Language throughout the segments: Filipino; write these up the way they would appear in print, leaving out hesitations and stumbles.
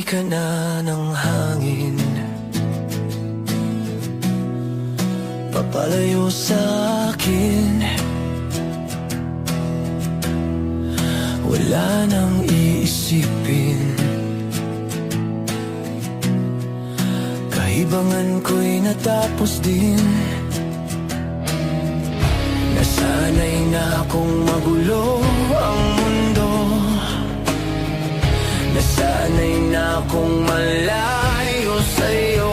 ka na ng hangin, papalayo sa akin. Wala nang iisipin, kahibangan ko'y natapos din. Nasanay na akong magulo ang mundo, nasanay na akong malayo sa'yo.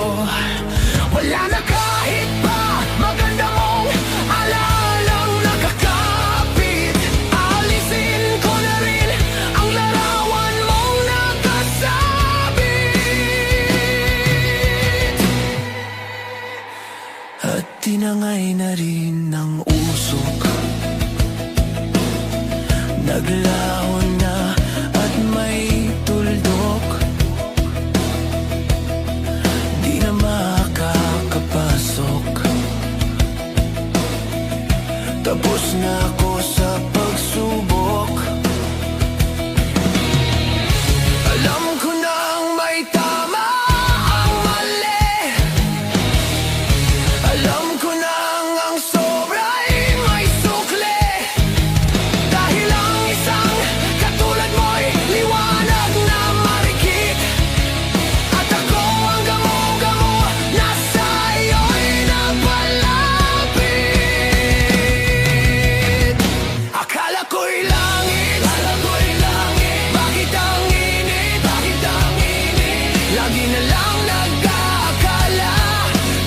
Wala na kahit pa maganda mong alalang nakakapit. Alisin ko na rin ang larawan mong nakasabit. At tinangay na rin ng usok, naglaho na at may tuldok. Di na makakapasok, tapos na ako sa pagsubok. Alam ko nang may tama ang mali, alam ko nang ang sobra'y may sukli. Dahil ang isang katulad mo'y liwanag na marikit, at ako ang gamo-gamo na sa'yo'y napalapit. Akala ko'y langit, bakit ang init, lagi na lang nag-aakala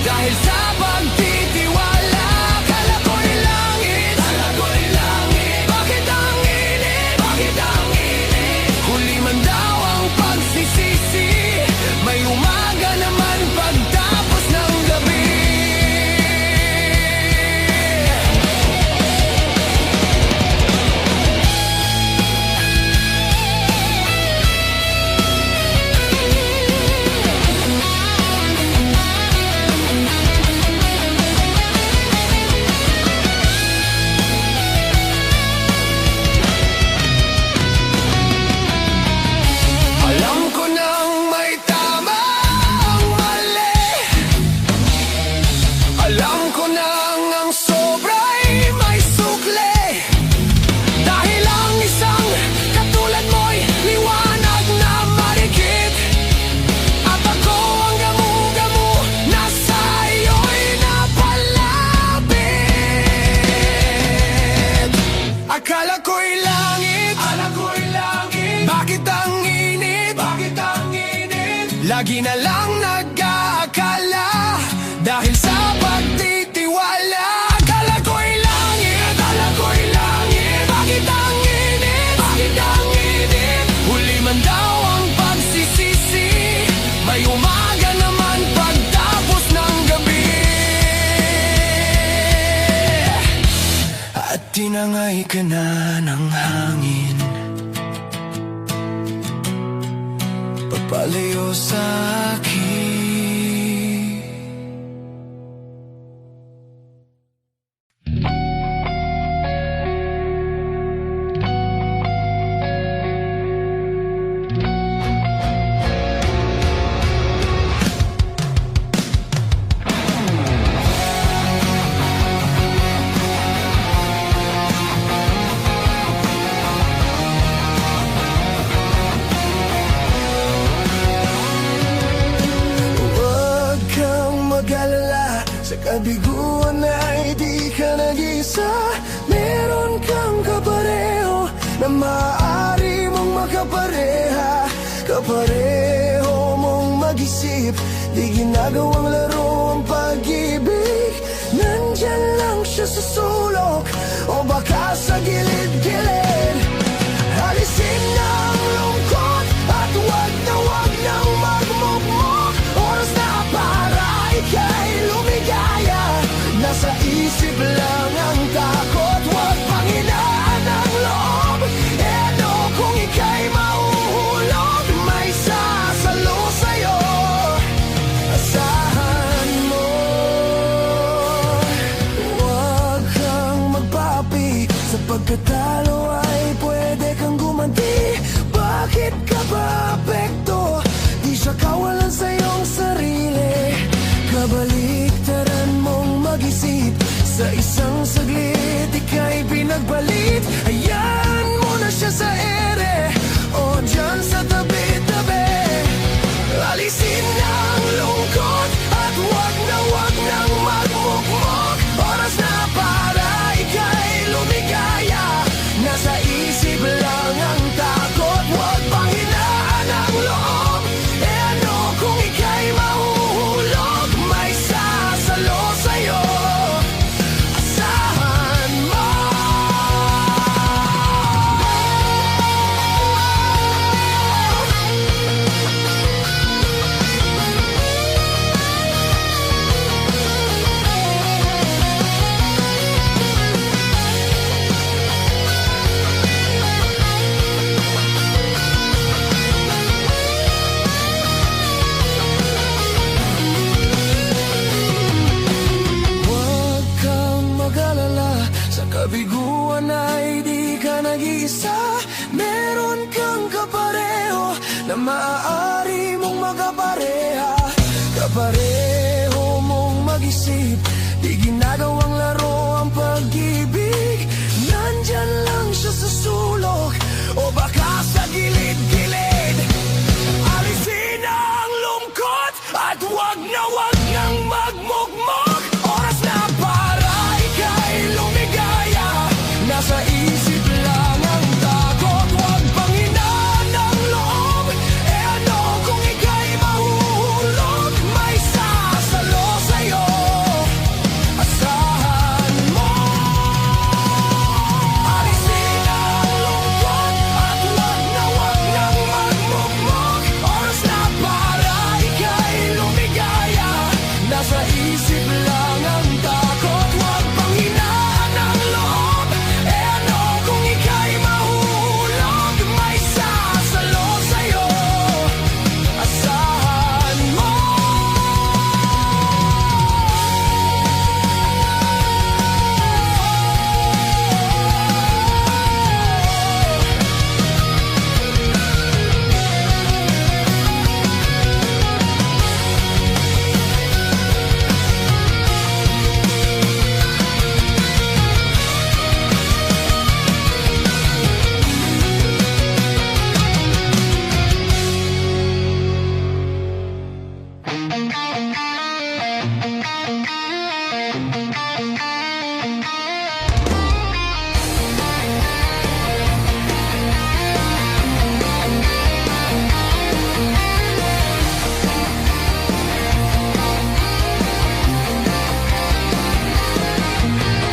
dahil sa pagtitiwala. Akala ko'y langit, bakit ang init, huli man daw ang pagsisisi. May umaga naman pagtapos ng gabi. Alam ko nang may tama ang mali, alam ko nang ang sobra'y may sukli. Dahil ang isang katulad mo'y liwanag na marikit, at ako ang gamo-gamo na sa'yo'y napalapit. Akala ko'y langit, bakit ang init, lagi na lang nag-aakala dahil sa pagtitiwala. Akala ko'y langit, bakit ang init, huli man daw ang pagsisisi. May umaga naman pagtapos ng gabi. At tinangay ka na ng hangin, papalayo sa akin. Huwag kang mag-alala, sa kabiguan ay di ka nag-isa. Meron kang kapareho na maaari mong makapareha, kapareho mong mag-isip. Di ginagawang laro ang pag-ibig, nandyan lang siya sa sulok o baka sa gilid-gilid. Alisin na ang lungkot at wag nang magmukmok. Oras na para ika'y lumigaya, nasa isip lang ang takot. Wag panghinaan ang loob, ano kung ika'y mahuhulog. May sasalo sa'yo, asahan mo. Wag kang magpapi, sa pagkatalo ay pwede kang gumanti. Bakit ka ba apekto? ng saglit, ika'y pinagbalit. Hayaan mo na siya sa ere o dyan sa tabi-tabi. Alisin na ang lungkot at wag nang magmukmok. Oras na para ika'y lumigaya. Nasa isip lang ang takot, wag pang hinaan ang loob. E ano kung ika'y mahuhulog? May sasalo sa'yo, asahan mo. Huwag kang mag-alala, sa kabiguan ay di ka nag-iisa. Meron kang kapareho na maaari mong magapareha. Kapareho mong mag-isip, di ginagawang laro ang pag-ibig. Nandyan lang siya sa sulok o baka sa gilid-gilid. Alisin ang lungkot at wag nang magmukmok. Oras na para ika'y lumigaya. Nasa isip lang ang takot, wag pang hinaan ang loob. E ano kung ika'y mahuhulog? May sasalo sa'yo, asahan mo. Alisin ang lungkot at wag nang magmukmok. Oras na para ika'y lumigaya. Nasa isip lang ang takot, wag pang hinaan ang loob. E ano kung ika'y mahuhulog? May sasalo sa'yo, asahan mo.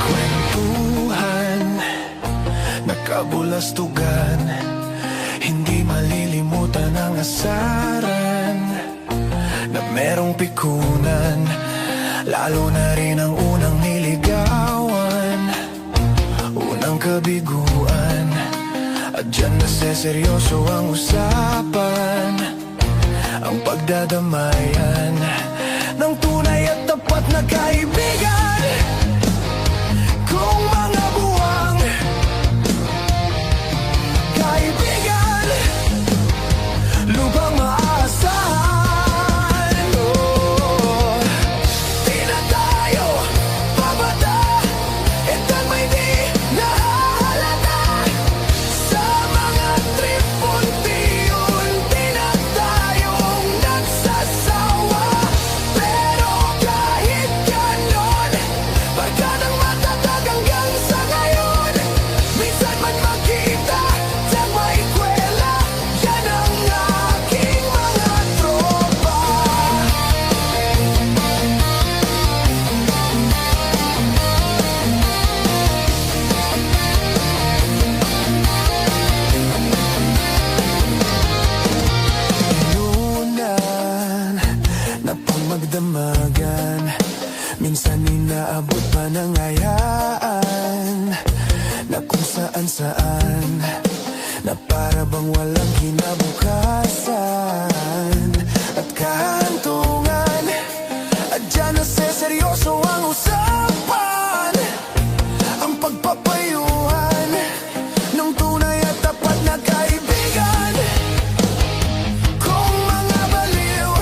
Kwentuhan, nakabulastugan, hindi malilimutan ang asaran na merong pikunan. Lalo na rin ang unang niligawan, unang kabiguan. At dyan naseseryoso ang usapan, ang pagdadamayan ng tunay at tapat na kaibigan. Kung mga buwang kaibigan, lubang maasahan. Oh, di na tayo bababa, itang may di nahahalata. Sa mga trip, unti-unti na tayong nagsasawa. Pero kahit ganon, barkadang matatag hanggang sa ngayon. Minsan man magkita sa may kwela, yan ang aking mga tropa. Inunan na pang magdamagan, minsan inaabot pa ng hayaan, na kung saan-saan, na para bang walang kinabukasan at kahantungan. At dyan naseseryoso ang usapan, ang pagpapayuhan ng tunay at tapat na kaibigan. Kung mga baliw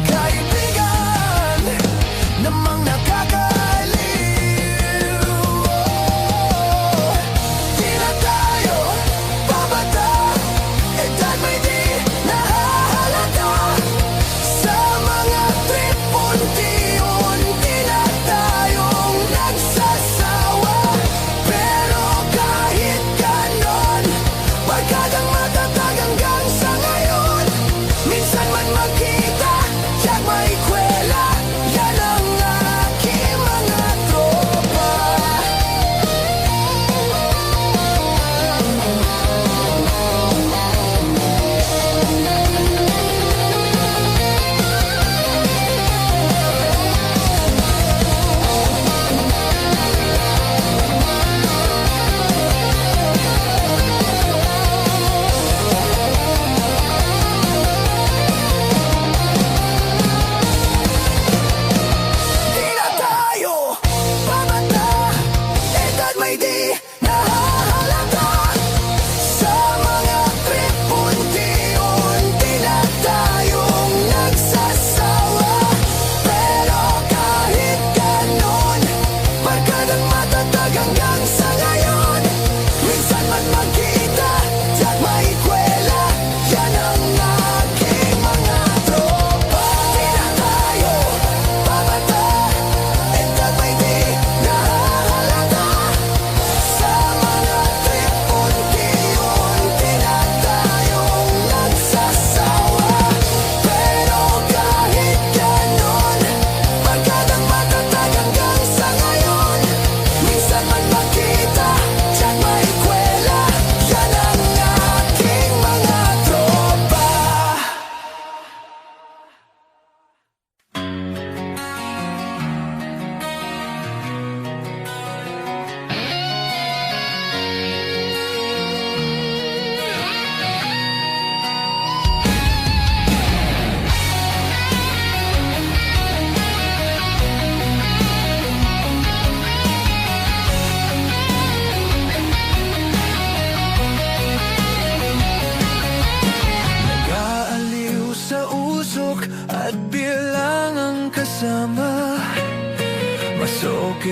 kaibigan namang nakaka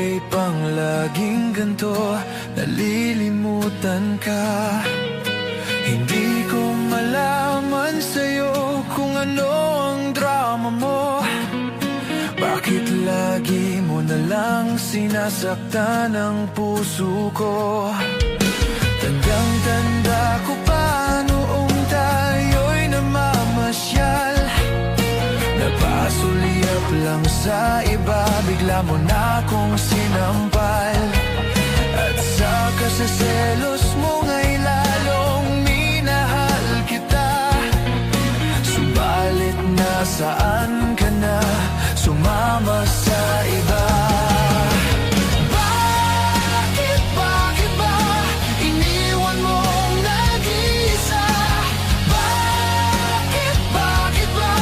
bagay pang laging ganto, nalilimutan ka. Hindi ko malaman sa'yo kung ano ang drama mo. Bakit lagi mo nalang sinasaktan ang puso ko? Tandang-tanda ko pa noong tayo'y namamasyal. Napasulyap lang sa iba, bigla mo na akong sinampal. At sa kasaselos mo nga'y lalong minahal kita. Subalit nasaan ka na, sumama sa iba. Bakit ba iniwan mong nag-iisa? Bakit ba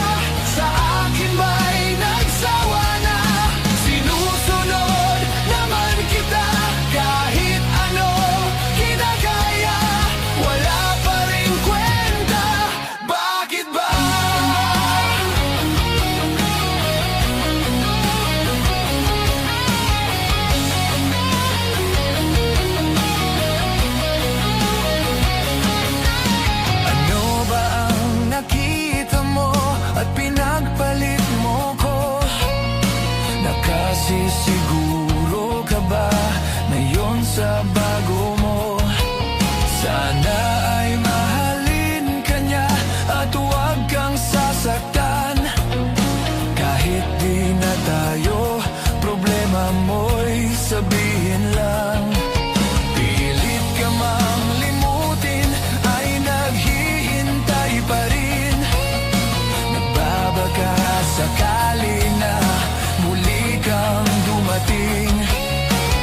sa akin ba'y nagsawa na? Sinusunod naman kita kahit ano kinakaya, wala pa rin kwenta. Bakit ba? Ano ba ang nakita mo at pinagpalit mo ko? Nakasisiguro ka ba ngayon sa bago mo? Sana ay mahalin ka niya at huwag kang sasaktan. Kahit di na tayo, problema mo'y sabihin lang. Pilit ka mang limutin, ay naghihintay pa rin. Nagbabaka sakali na muli kang dumating.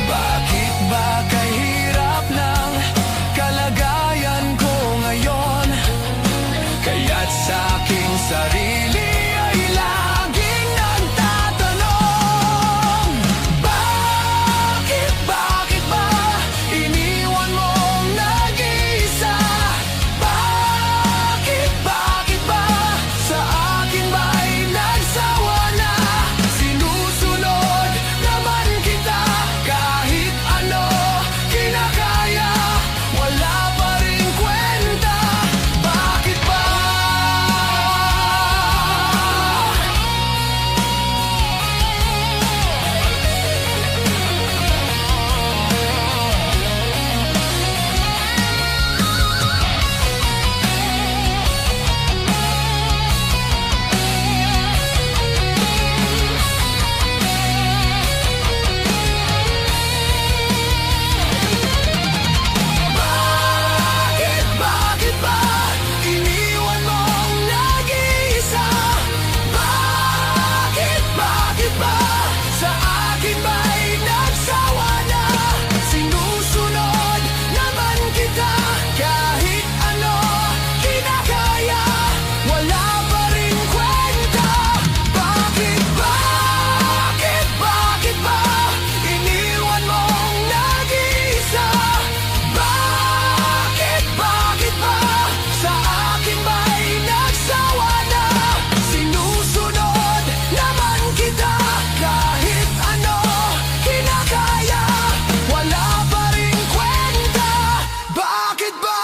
Bakit ba kahirap ng kalagayan ko ngayon? Kaya't sa aking sarili ay laging nagtatanong. Bakit ba iniwan mong nag-iisa? Bakit ba sa akin ba'y nagsawa na? Sinusunod naman kita kahit ano kinakaya, wala pa rin kwenta. Bakit ba? Bakit ba iniwan mong nag-iisa? Bakit ba sa akin ba'y nagsawa na? Sinusunod naman kita kahit ano kinakaya, wala pa rin kwenta. Bakit ba iniwan mong nag-iisa? Bakit ba sa akin ba'y nagsawa na? Sinusunod naman kita kahit ano kinakaya, wala pa rin kwenta. Bakit ba?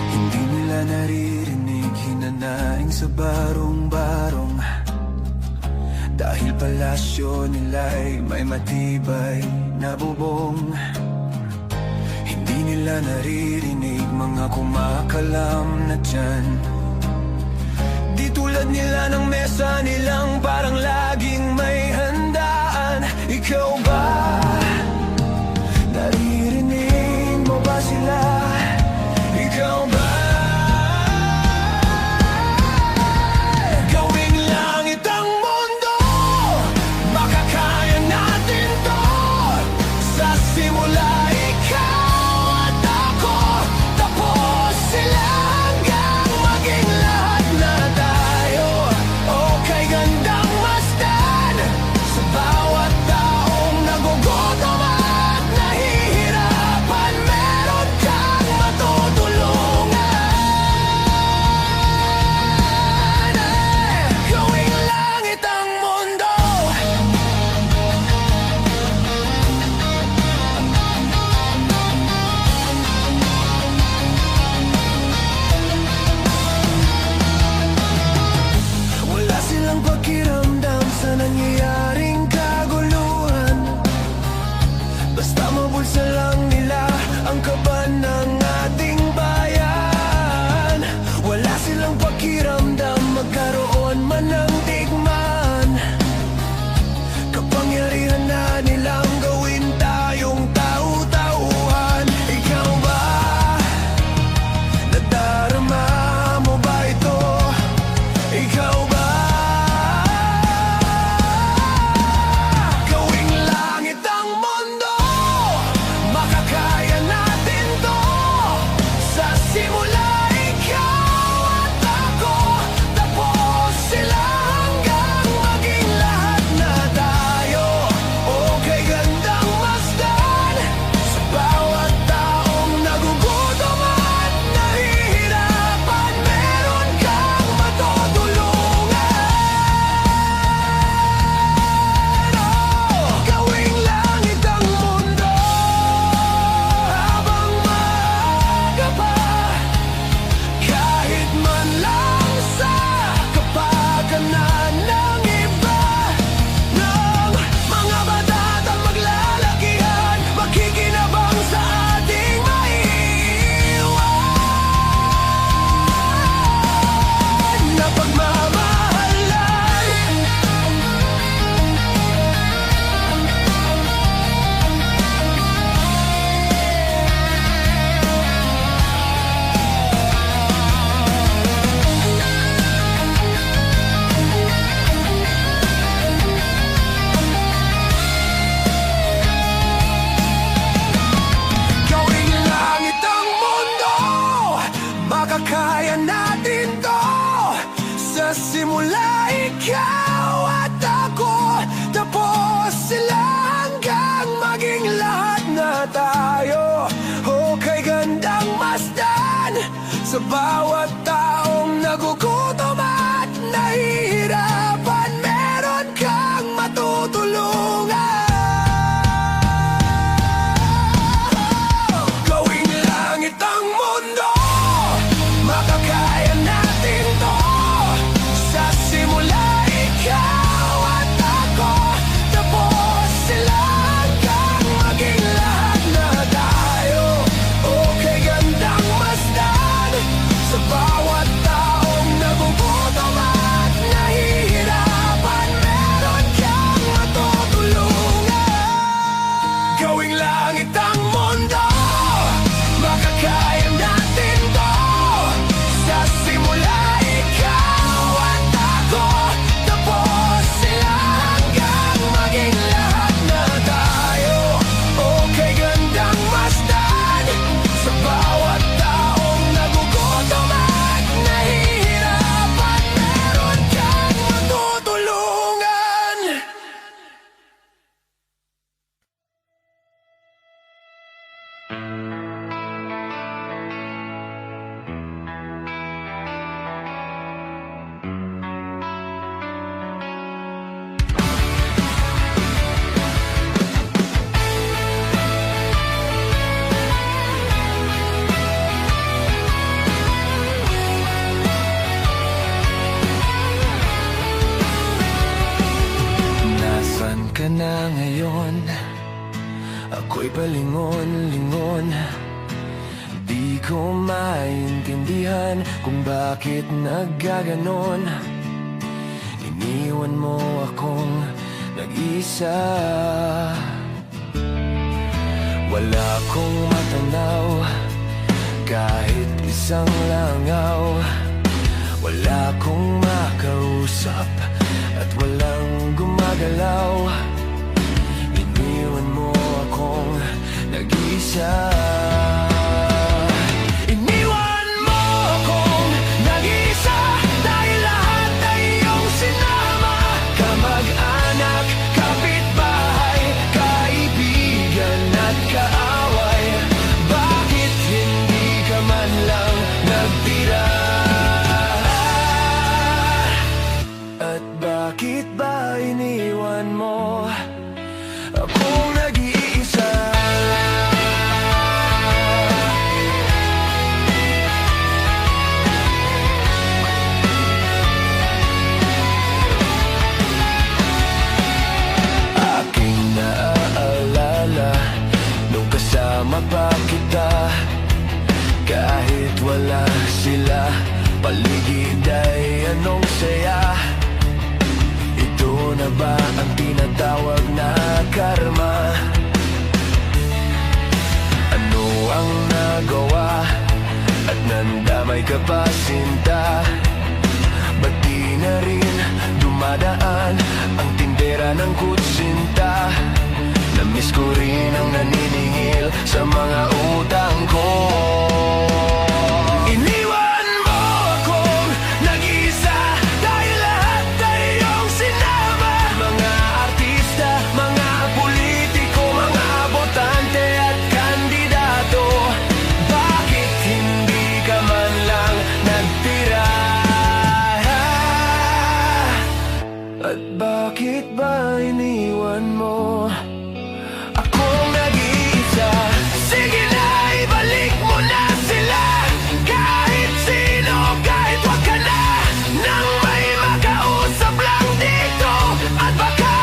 Hindi nila naririnig, hinanaing sa barong-barong. Dahil palasyo nila'y may matibay na bubong. Hindi nila naririnig mga kumakalam na tiyan. Di tulad nila ng mesa nilang parang laging may handaan. Ikaw ba? Naririnig mo ba sila? Ikaw ba? Gawing langit sa bawat taong nagugutom at nahihirapan, meron kang matutulungan. Gawing langit ang mundo, makakaya natin to. Sa simula ikaw at ako, tapos sila hanggang maging lahat na tayo. Okay, gandang masdan sa bawat taong nagugutom at nahihirapan, meron kang matutulungan. Gawing langit ang mundo, makakaya natin to. Sa simula ikaw at ako, tapos sila hanggang maging lahat na tayo. Okay, gandang masdan sa bawat taong nagugutom at nahihirapan, meron kang matutulungan. Nasaan ka na ngayon? Ako'y palingon-lingon. Di ko maintindihan kung bakit nagkaganon. Iniwan mo akong nag-isa. Wala akong matanaw, kahit isang langaw. Wala akong makausap at walang gumagalaw. Iniwan mo akong nag-isa. Iniwan mo akong nag-isa, dahil lahat ay iyong sinama. Kamag-anak, kapitbahay, kaibigan at kaaway. Bakit hindi ka man lang nagtira? At bakit ba iniwan mo akong nag-iisa? Aking naaalala nung kasama pa kita. Kahit wala sila, paligid ay anong saya. Ito na ba ang tinatawag na karma? Ano ang nagawa at nandamay ka pa, sinta? Ba't di na rin dumadaan ang tindera ng kutsinta? Namiss ko rin ang naniningil sa mga utang ko. Iniwan mo akong nag-isa, dahil lahat ay iyong sinama. Mga artista, mga politiko, mga botante at kandidato. Bakit hindi ka man lang nagtira? At bakit ba iniwan mo akong nag-iisa? Sige na, ibalik mo na sila. Kahit sino, kahit wag ka na, nang may makausap lang dito. At baka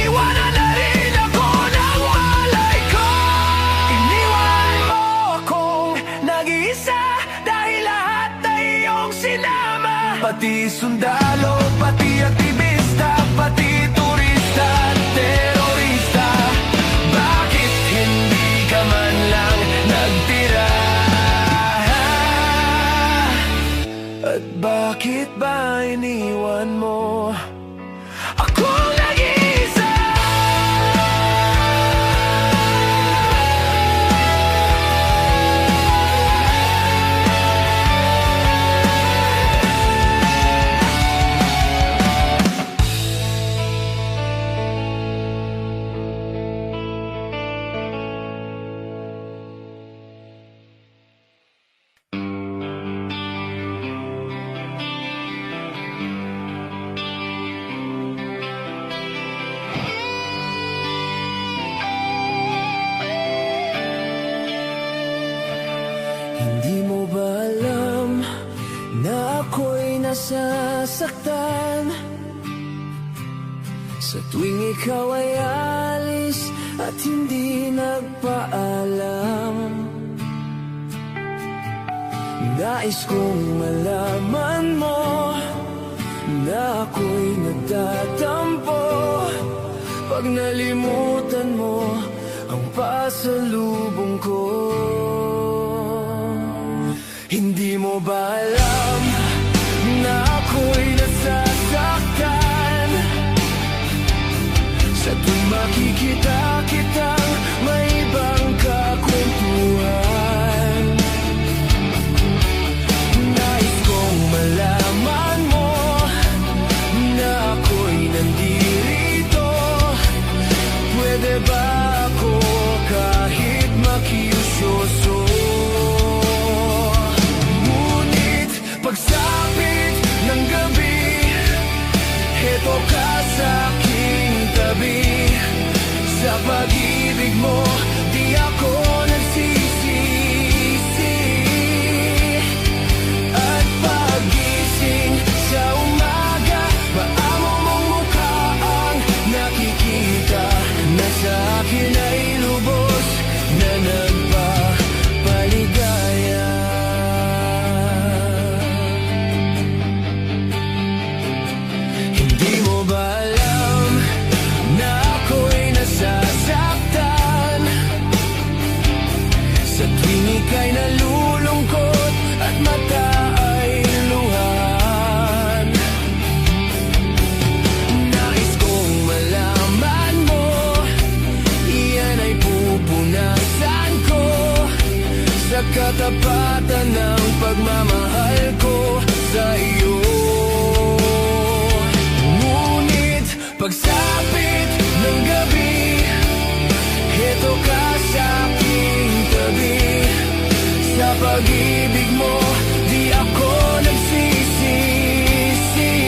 iwanan na rin ako ng malay ko. Iniwan mo akong nag-iisa, dahil lahat ay iyong sinama. Pati sundalo, pati aktivista, pati turista at terorista. Bakit hindi ka man lang nagtira? At bakit ba iniwan mo akong nag-iisa? Sa tuwing ikaw ay alis at hindi nagpaalam, nais kong malaman mo na ako'y nagtatampo pag nalimutan mo ang pasalubong ko. Hindi mo ba alam na ako'y nasasaktan sa tuwing makikita kitang may ibang kakwentuhan? Nais kong malaman mo na ako'y nandirito. Pwede ba ako kahit makiusyoso? Ngunit pagsapit ng gabi, heto ka sa aking tabi. Sa pag-ibig mo, di ako nagsisisi. At pagising sa umaga, maamo mong mukha ang nakikita, na sa akin ay lubos na nagpapaligaya. Hindi mo ba alam na ako'y nasasaktan sa tuwing ika'y nalulungkot at mata ay luhan? Nais kong malaman mo, iyan ay pupunasan ko sa katapatan ng pagmamahal ko sa iyo. Ngunit pagsapit ng gabi, heto ka sa aking tabi. Sa pag-ibig mo, di ako nagsisisi.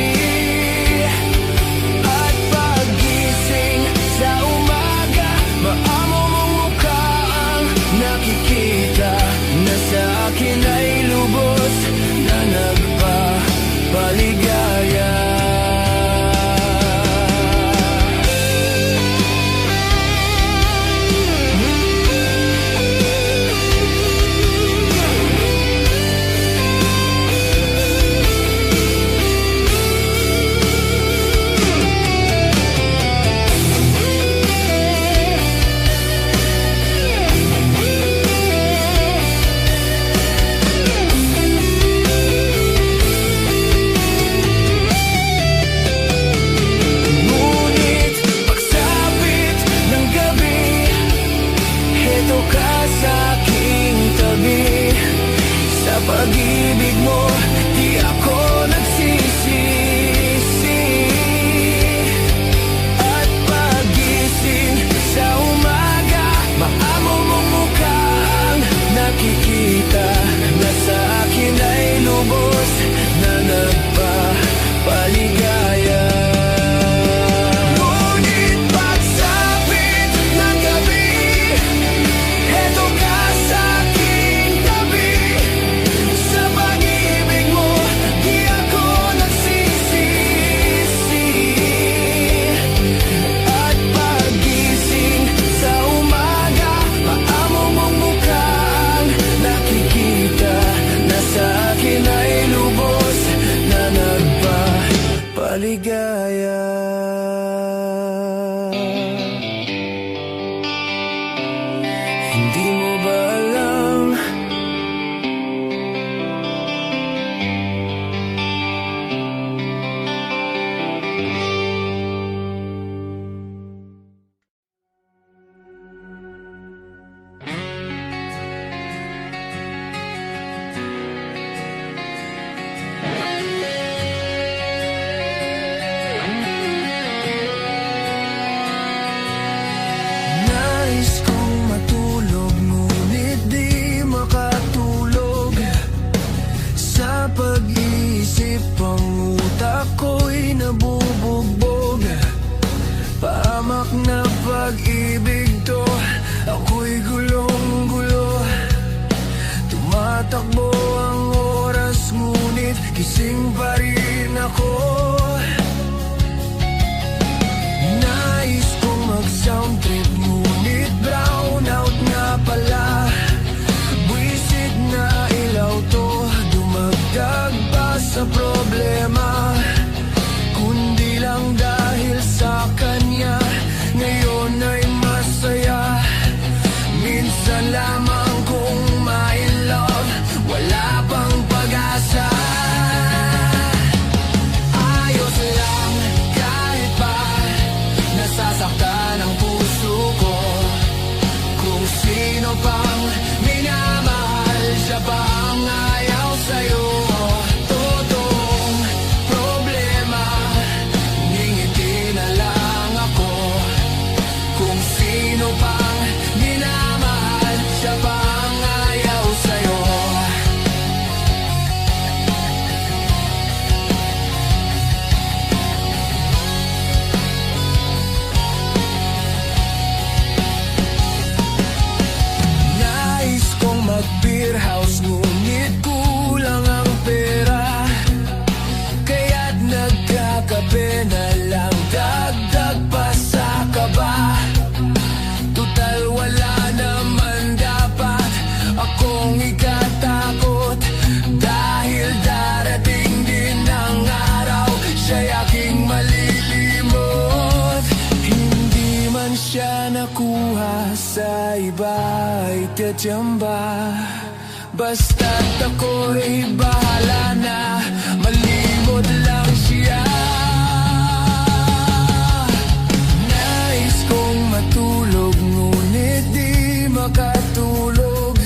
At pagising sa umaga, maamo mong mukha ang nakikita, na sa akin ay lubos na nagpapaligaya. Pag-ibig mo, di ako nagsisisi. At pagising sa umaga, maamo mong mukha ang nakikita, na sa akin ay lubos na nagpapaligaya. Ngunit pagsapit ng gabi, heto ka sa aking tabi. Sa pag-ibig mo, di ako nagsisisi. At pagising sa umaga, maamo mong mukha ang nakikita, na sa akin ay lubos na nagpapaligaya. Hindi mo ba alam? Nais kong matulog, ngunit di makatulog. Sa pag-iisip, ang utak ko'y nabubugbog. Pahamak na pag-ibig to, ako'y gulong-gulo. Tumatakbo ang oras, ngunit gising pa rin ako. iba ay tiyadyamba. Basta't ako'y bahala na, malimot lang siya. Nais kong matulog, ngunit di makatulog.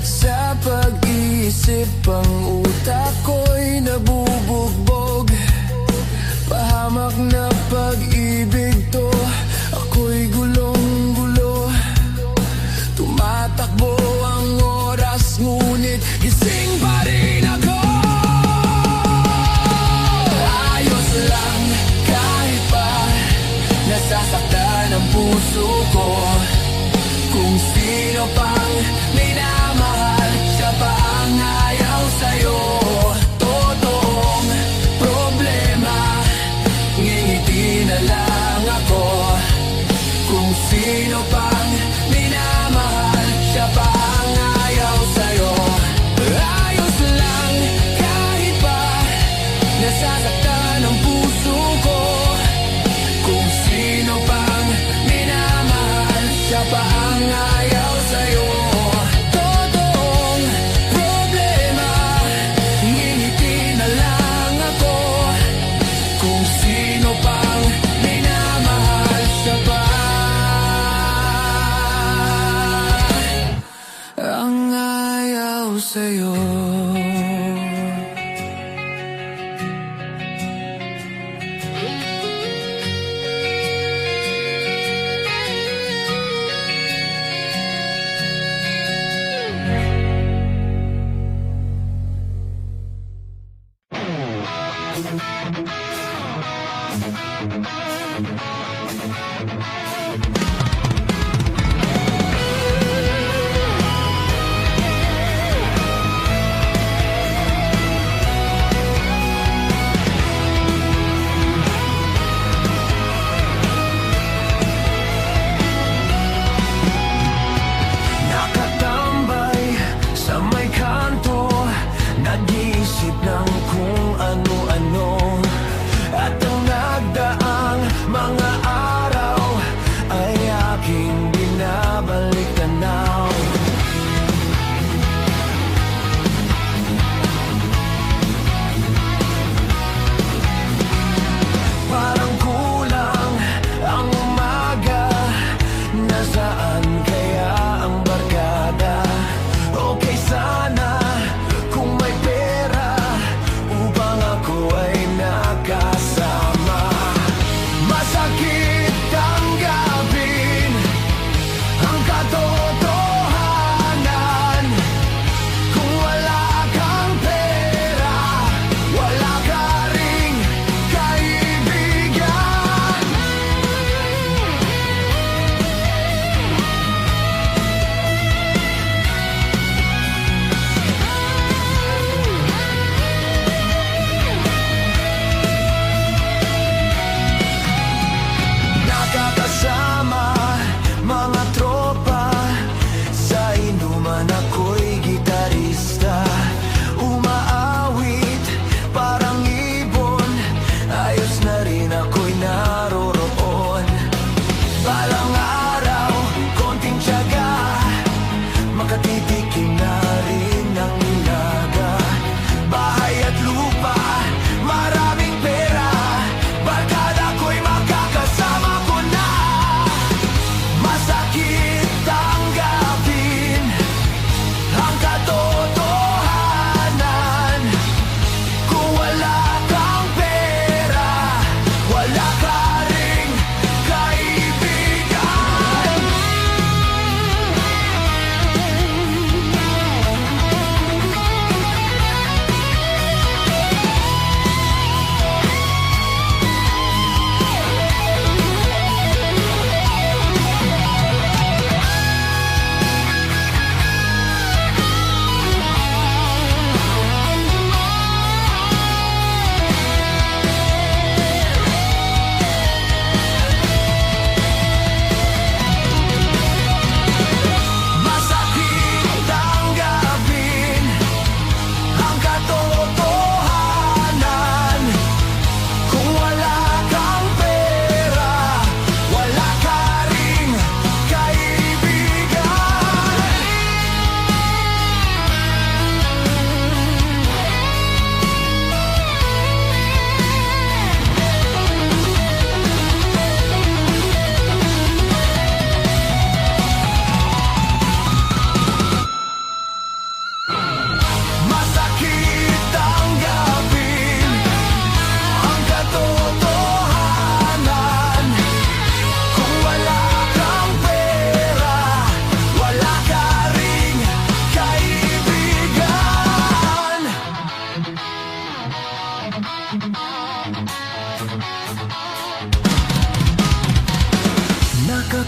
Sa pag-iisip ang utak ko'y nabubugbog. Pahamak na pag-ibig to, ako'y gulong-gulo. Tumatakbo ang oras, ngunit gising pa rin ako. Ayos lang kahit pa nasasaktan ang puso ko. Kung sino pang minamahal, siya pa ang ayaw sa'yo. Totoong problema, ngingiti na lang ako. Kung sino pang minamahal, siya pa ang ayaw sa'yo. Ayos lang kahit pa nasasaktan ang puso ko. Kung sino pang minamahal, siya pa ang ayaw sa'yo. Totoong problema, ngingiti na lang ako. Kung sino pang minamahal, siya pa ang ayaw sa'yo. Nakatambay sa may kanto, nag-iisip ng kung ano-ano. At ang nagdaang mga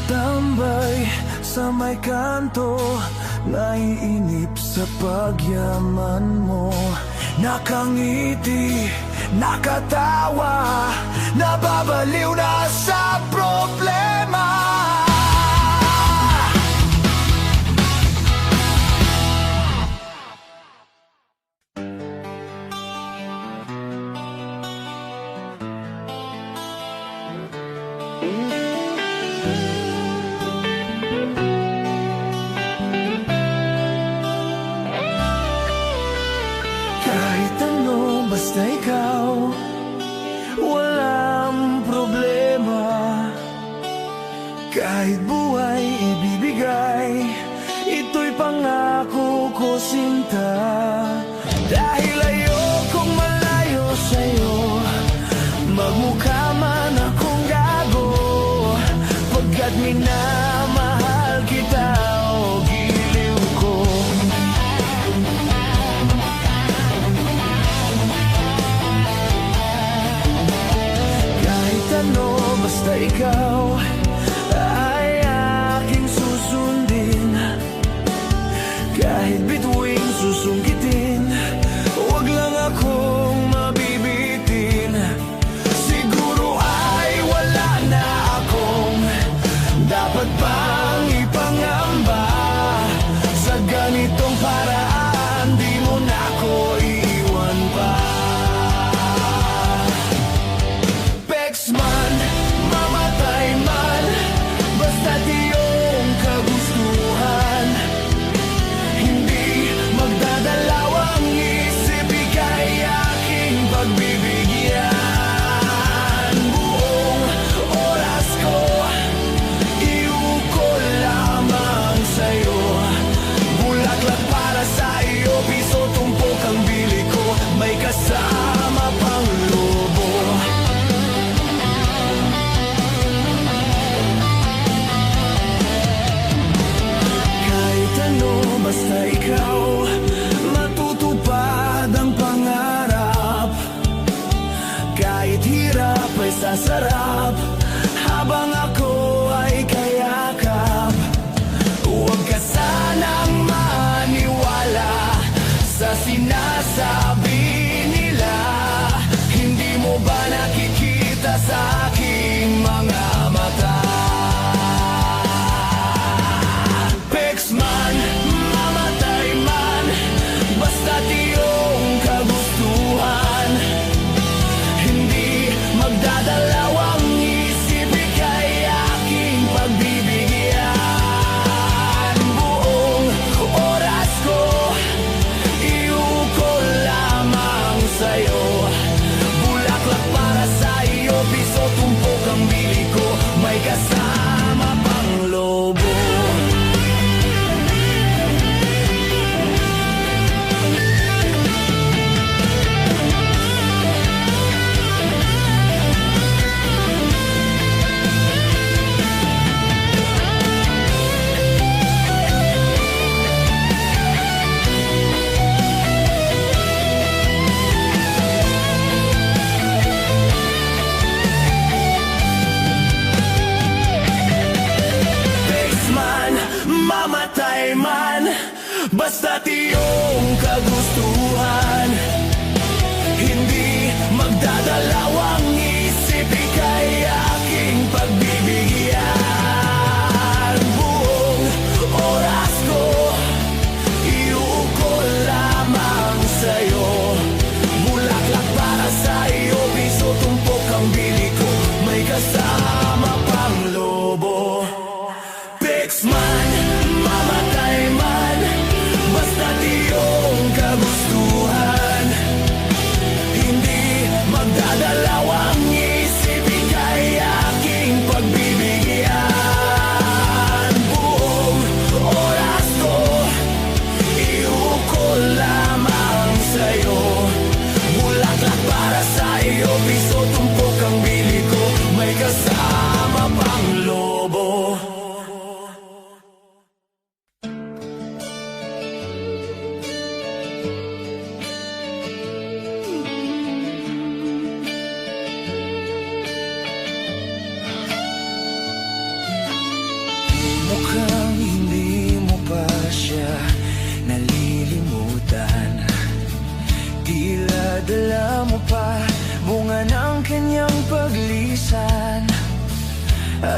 Tambay sa may kanto, naiinip sa pagyaman mo. Nakangiti, nakatawa, nababaliw na sa problema. Kahit ano, basta ikaw, walang problema. Kahit buhay ibibigay, ito'y pangako ko, sinta. Dahil ayokong malayo sa'yo, magmukha man akong gago, pagkat minamahal kita, o giliw ko. Kahit ano, basta ikaw ay aking susundin. Kahit bituing susungkitin, huwag lang akong mabibitin. Siguro ay wala na akong dapat pang ipangamba. Sa ganitong paraan, di mo na ako iiwan pa. Pex man, mamatay man, basta't iyong kagustuhan. Hindi magdadalawang isip, ika'y aking pagbibigyan. Buong oras ko, iukol lamang sa'yo. Bulaklak para sa iyo, piso tumpok ang bili ko, may kasama pang lobo. Kahit ano, basta ikaw, matutupad ang pangarap. Kahit hirap ay sasarap, habang ako ay kayakap. Huwag ka sanang maniwala sa sinasabi nila. Hindi mo ba nakikita sa aking mga mata? Pex man, mamatay man, basta't iyong kagustuhan. Hindi magdadalawang isip, ika'y aking pagbibigyan. Buong oras ko, iukol lamang sa'yo. Bulaklak para sa iyo, piso tumpok ang bili ko, may kasama pang lobo. Pex man, mamatay man, basta't iyong kagustuhan. Hindi magdadalawang isip, ika'y aking pagbibigyan. Buong oras ko, iukol lamang sa'yo. Bulaklak para sa iyo, piso tumpok ang bili ko, may kasama pang lobo. Pex man, mamatay man, basta't iyong kagustuhan.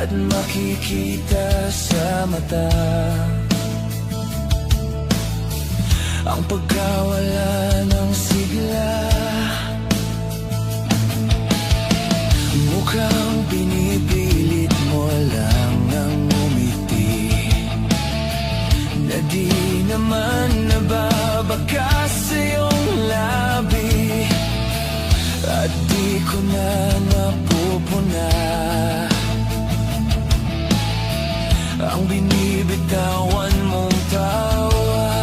at makikita sa mata ang pagkawala ng sigla. Mukhang pinipilit mo lang ang umiti, na di naman nababakas sa iyong labi, at di ko na napupuna ang binibitawan mong tawa.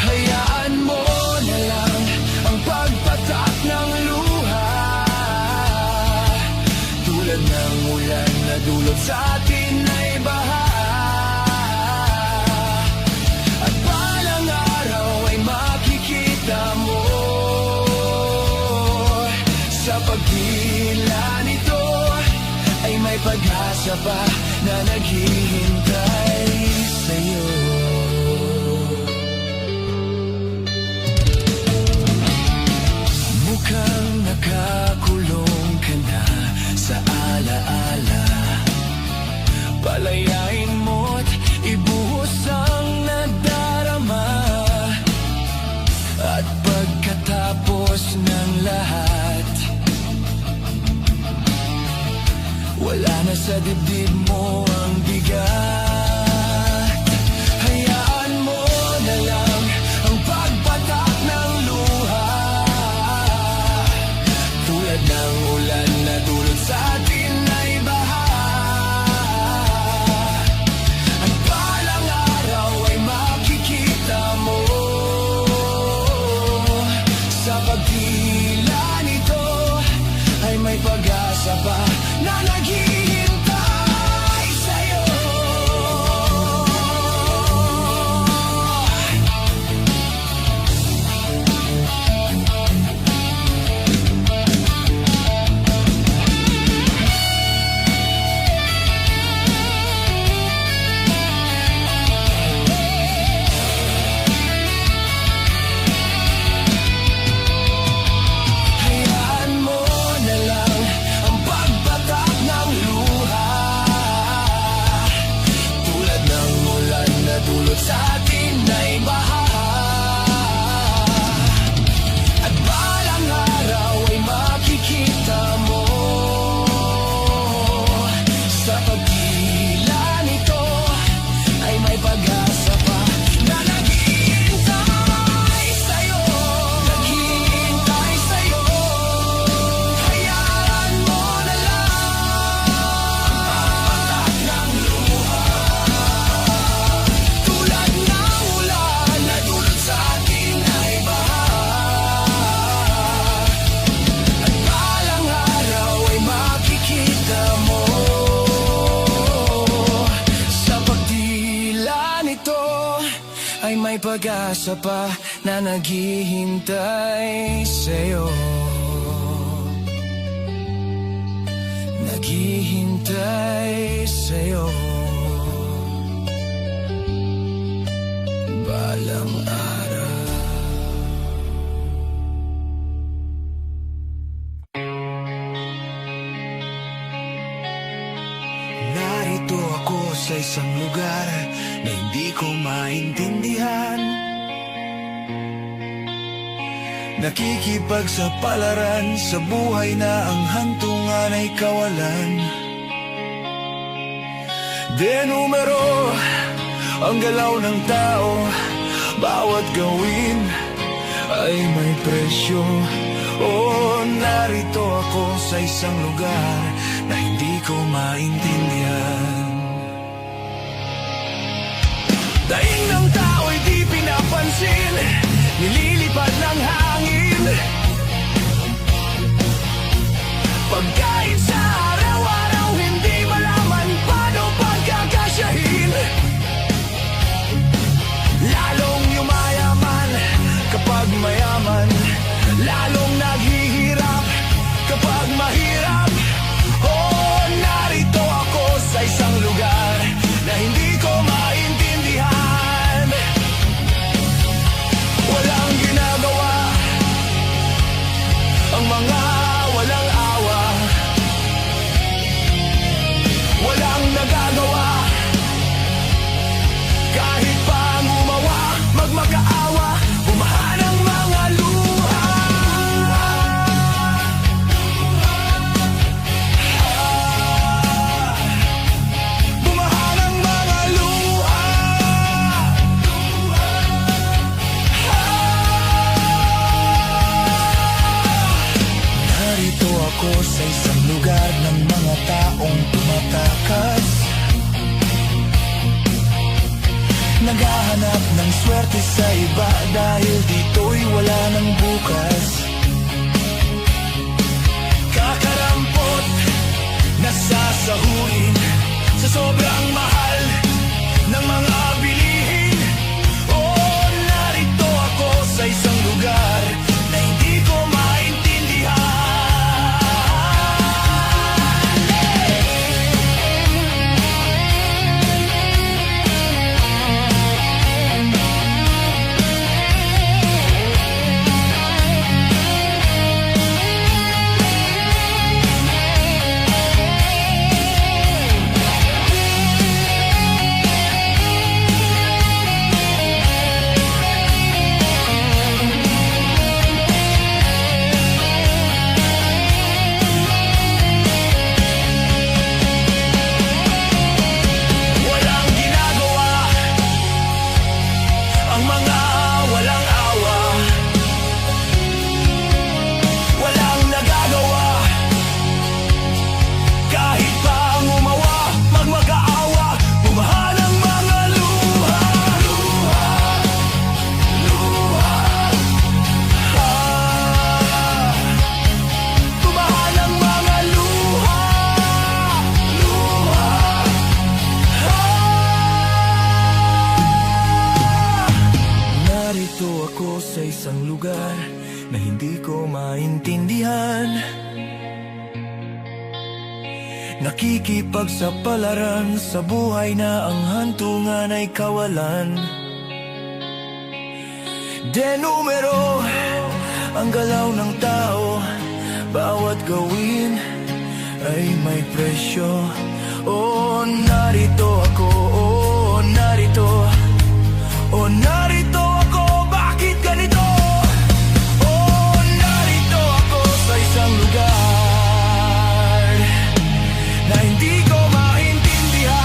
Hayaan mo na lang ang pagpatak ng luha, tulad ng ulan na dulot sa atin ay baha, at balang araw ay makikita mo sa pagdila nito ay may pag-asa pa na naghihintay sa'yo. Mukhang nakakulong ka na sa alaala, palayain mo't ibuhos ang nadarama, at pagkatapos ng lahat, wala na sa dibdib mo ang bigat. Hayaan mo na lang ang pagpatak ng luha, tulad ng ulan na dulot sa atin ay baha, at balang araw ay makikita mo sa pagdila nito ay may pag-asa pa na naghihintay sa'yo. Hayaan mo na lang ang pagpatak ng luha, tulad ng ulan na dulot sa atin ay baha, at balang araw ay makikita mo sa pagdila nito ay may pag-asa pa na naghihintay sa'yo. Naghihintay sa'yo. Hayaan mo na lang ang pagpatak ng luha, tulad ng ulan na dulot sa atin ay baha, at balang araw ay makikita mo sa pagdila nito ay may pag-asa pa na naghihintay sa'yo. Naghihintay sa'yo. Balang araw. Narito ako sa isang lugar na hindi ko maintindihan, nakikipagsapalaran sa buhay na ang hantungan ay kawalan. De numero ang galaw ng tao, bawat gawin ay may presyo. Oh, narito ako sa isang lugar na hindi ko maintindihan. Daing ng tao'y di pinapansin, nililipad ng hangin. Pagkain sa araw-araw, hindi malaman paano pagkakasyahin. Lalong yumayaman kapag mayaman, lalong naghihirap kapag mahirap. Oh, narito ako ng swerte sa iba dahil dito'y wala ng bukas. Kakarampot, nasasahuin sa sobrang mahal ng mga bilihin. Oh, narito ako sa isang lugar na hindi ko maintindihan. Sa isang lugar na hindi ko maintindihan, nakikipagsapalaran sa buhay na ang hantungan ay kawalan. De numero ang galaw ng tao, bawat gawin ay may presyo. Oh, narito ako, oh, narito, oh, narito ako. Bakit ganito? Oh, narito ako sa isang lugar na hindi ko maintindihan.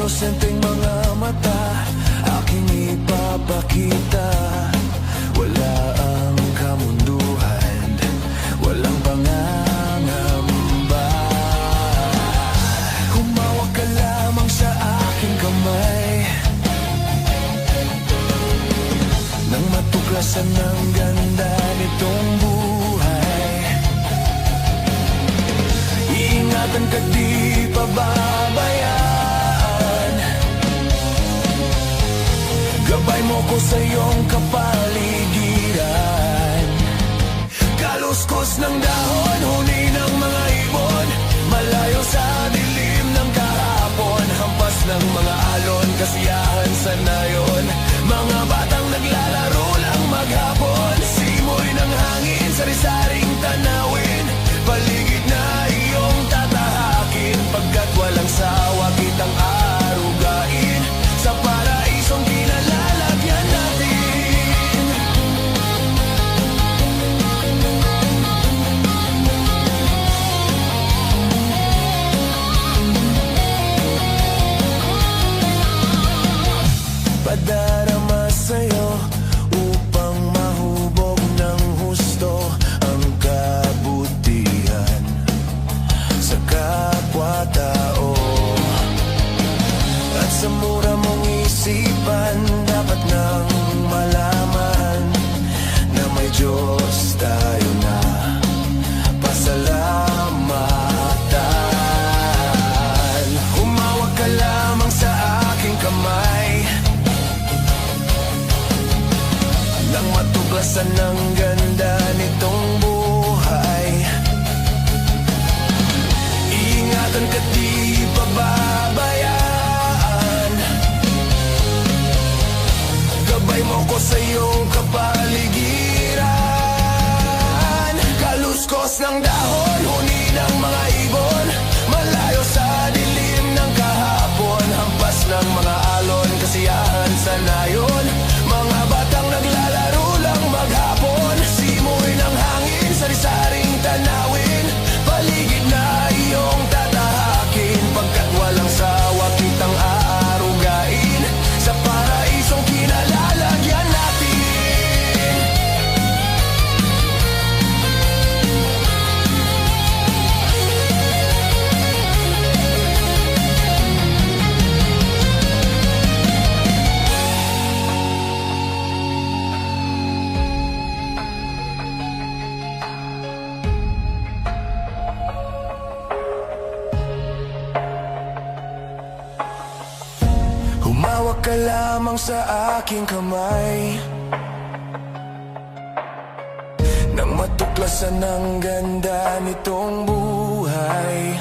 Inosenteng mga mata, aking ipapakita. Wala ang kamunduhan, walang pangangamba. Humawak ka lamang sa aking kamay, nang matuklasan ng ganda nitong buhay. Iingatan ka, di pababayaan. Gabay mo ko sa iyong kapaligiran. Kaluskos ng dahon, huni ng mga ibon, malayo sa dilim ng kahapon. Hampas ng mga alon, kasiyahan sa nayon. Mga batang naglalaro lang maghapon. Simoy ng hangin, sari-saring tanawin. Paligid na iyong tatahakin, pagkat walang sawa kitang arugain. Sa paraisong kinalalagyan natin. Padarama sa'yo upang mahubog ng husto ang kabutihan sa kapwa-tao. At sa mura mong isipan, dapat nang malaman na may Diyos tayo na pasalamatan. Humawak ka lamang sa aking kamay, nang matuklasan ng ganda nitong buhay. Iingatan ka, di pababayaan. Gabay mo ko sa iyong kapaligiran. Kaluskos ng dahon, huni ng mga ibon, malayo sa dilim ng kahapon, hampas ng mga alon, kasiyahan sa nayon. Mga batang naglalaro lang maghapon, simoy ng hangin, sari-saring tanawin, paligid na iyong tatahakin, pagkat walang sawa kitang aarugain, sa paraisong kinalalagyan natin. Humawak ka lamang sa aking kamay, nang matuklasan ang ganda nitong buhay.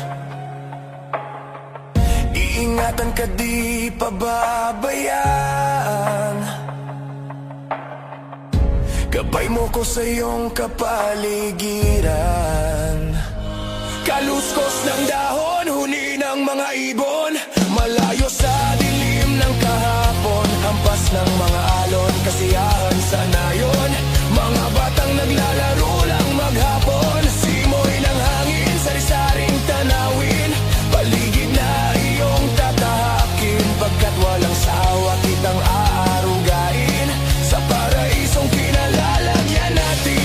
Iingatan ka, di pababayaan, gabay mo ko sa iyong kapaligiran. Kaluskos ng dahon, huni ng mga ibon, malayo sa dilim ng kahapon, hampas ng mga alon, kasiyahan sa nayon. Mga batang naglalaro lang maghapon, simoy ng hangin, sari-saring tanawin, paligid na iyong tatahakin, pagkat walang sawa kitang aarugain, sa paraisong kinalalagyan natin.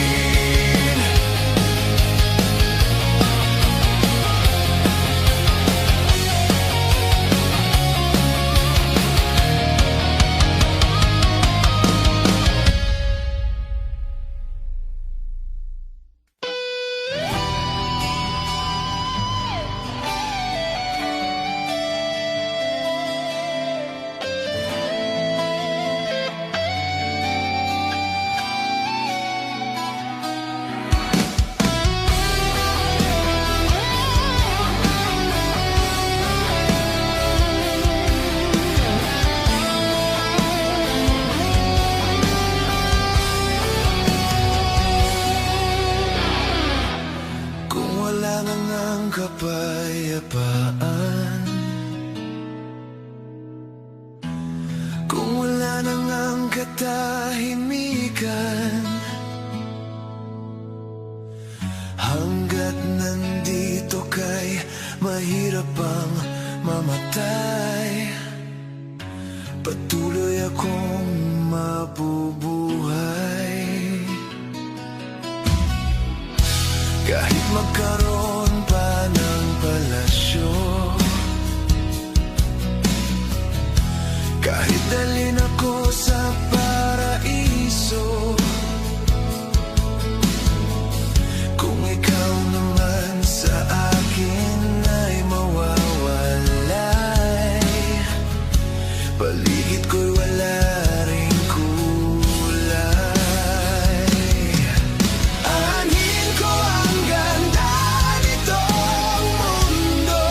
Kapayapaan, kung wala nang ang katahimikan, hanggat nandito kay mahirap ang mamatay, patuloy akong mabubuhay. Kahit magkaroon pa ng palasyo, kahit dalhin ako sa paraiso, kung ikaw naman sa akin ay mawawalay, paligid ko'y wala ring kulay. Aanhin ko ang ganda nitong mundo,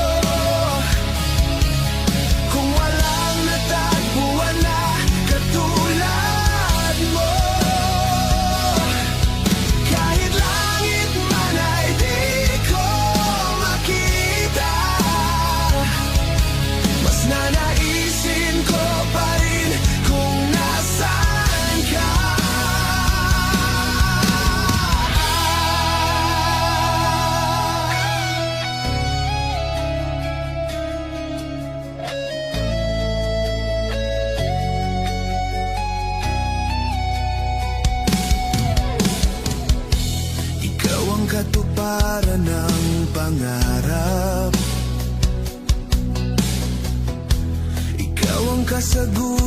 kung walang natagpuan na katulad mo. Kahit langit man ay di ko makita, mas nanaisin ko pa rin kung nasaan ka. Ikaw ang katuparan ng pangarap, ikaw ang kasagutan